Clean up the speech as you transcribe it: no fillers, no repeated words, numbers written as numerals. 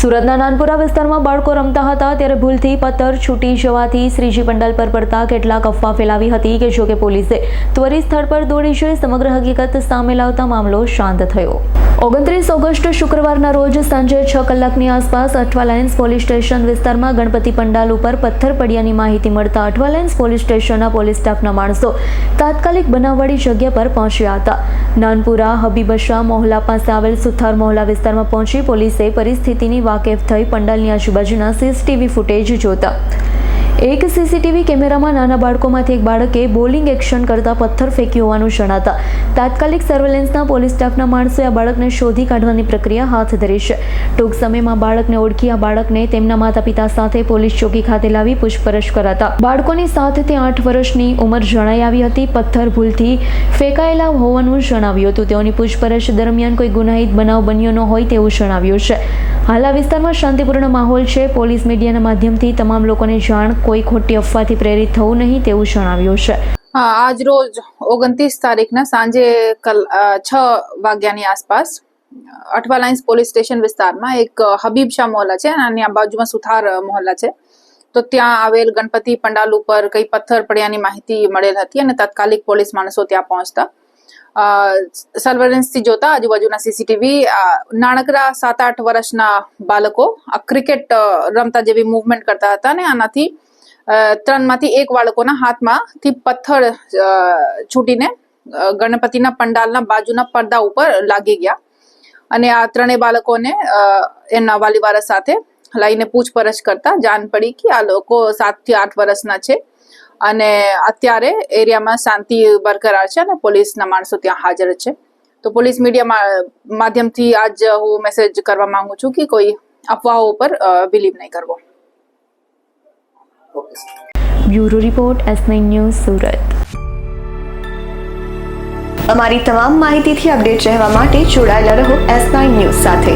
સુરતના નાનપુરા વિસ્તારમાં બાળકો રમતા હતા ત્યારે ભૂલથી પથ્થર છૂટી જવાથી શ્રીજી પંડાલ પર પડતા કેટલાક અફવા ફેલાવી હતી કે જો કે પોલીસે ત્વરિત સ્થળ પર દોડી જઈ સમગ્ર હકીકત સામે લાવતા મામલો શાંત થયો। 29 ઓગસ્ટ શુક્રવારના રોજ સાંજે 6 કલાકની આસપાસ અઠવા લાઇન્સ પોલીસ સ્ટેશન વિસ્તારમાં ગણપતિ પંડાલ ઉપર પથ્થર પડ્યાની માહિતી મળતા અઠવા લાઇન્સ પોલીસ સ્ટેશનના પોલીસ સ્ટાફના માણસો તાત્કાલિક બનાવવાળી જગ્યા પર પહોંચ્યા હતા। નાનપુરા હબીબશા મોહલ્લા પાસે આવેલ સુથાર મોહલ્લા વિસ્તારમાં પહોંચી પોલીસે પરિસ્થિતિની વાકેફ થઈ પંડાલની આજુબાજુના સીસીટીવી ફૂટેજ જોતા એક સીસીટીવી કેમેરામાં નાના બાળકોમાંથી એક બાળકે બોલિંગ એક્શન કરતા પથ્થર ફેંક્યું હોવાનું જણાતા તાત્કાલિક સર્વેલન્સના પોલીસ સ્ટાફના માણસોએ આ બાળકને શોધી કાઢવાની પ્રક્રિયા હાથ ધરી છે। ટૂંક સમયમાં બાળકને ઓળખી આ બાળકને તેમના માતા પિતા સાથે પોલીસ ચોકી ખાતે લાવી પૂછપરછ કરાતા બાળકોની 7 થી 8 વર્ષની ઉંમર જણાઈ આવી હતી। પથ્થર ભૂલથી ફેંકાયેલા હોવાનું જણાવ્યું હતું। તેઓની પૂછપરછ દરમિયાન કોઈ ગુનાહિત બનાવ બન્યો ન હોય તેવું જણાવ્યું છે। હાલ આ વિસ્તારમાં શાંતિપૂર્ણ માહોલ છે। પોલીસ મીડિયાના માધ્યમથી તમામ લોકોને જાણ કોઈ ખોટી અફવાથી પ્રેરિત થવું નહીં તેવું જણાવ્યું છે। આજ રોજ 29 તારીખના સાંજે 6 વાગ્યાની આસપાસ અઠવા લાઇન્સ પોલીસ સ્ટેશન વિસ્તારમાં એક હબીબ શાહ મોહલ્લા છે અને આ બાજુમાં સુથાર મોહલ્લા છે, તો ત્યાં આવેલ ગણપતિ પંડાલ ઉપર કઈ પથ્થર પડ્યાની માહિતી મળેલ હતી અને તાત્કાલિક પોલીસ માણસો ત્યાં પહોંચતા સર્વેલન્સથી જોતા આજુબાજુના સીસીટીવી નાનકડા 7-8 વર્ષના બાળકો ક્રિકેટ રમતા જેવી મૂવમેન્ટ કરતા હતા અને આનાથી 3માંથી 1 બાળકોના હાથમાંથી પથ્થર છૂટીને ગણપતિના પંડાલના બાજુના પડદા ઉપર લાગી ગયા અને આ 3 બાળકોને એના વાલીવારસ સાથે લઈને પૂછપરછ કરતા જાણ પડી કે આ લોકો 7 થી 8 વર્ષના છે અને અત્યારે એરિયામાં શાંતિ બરકરાર છે અને પોલીસના માણસો ત્યાં હાજર છે। તો પોલીસ મીડિયા માધ્યમથી આજ હું મેસેજ કરવા માંગુ છું કે કોઈ અફવાઓ ઉપર બિલીવ નહીં કરવો। Bureau report S9 news Surat. અમારી તમામ માહિતીથી અપડેટ રહેવા માટે જોડાયેલા રહો S9 ન્યૂઝ સાથે।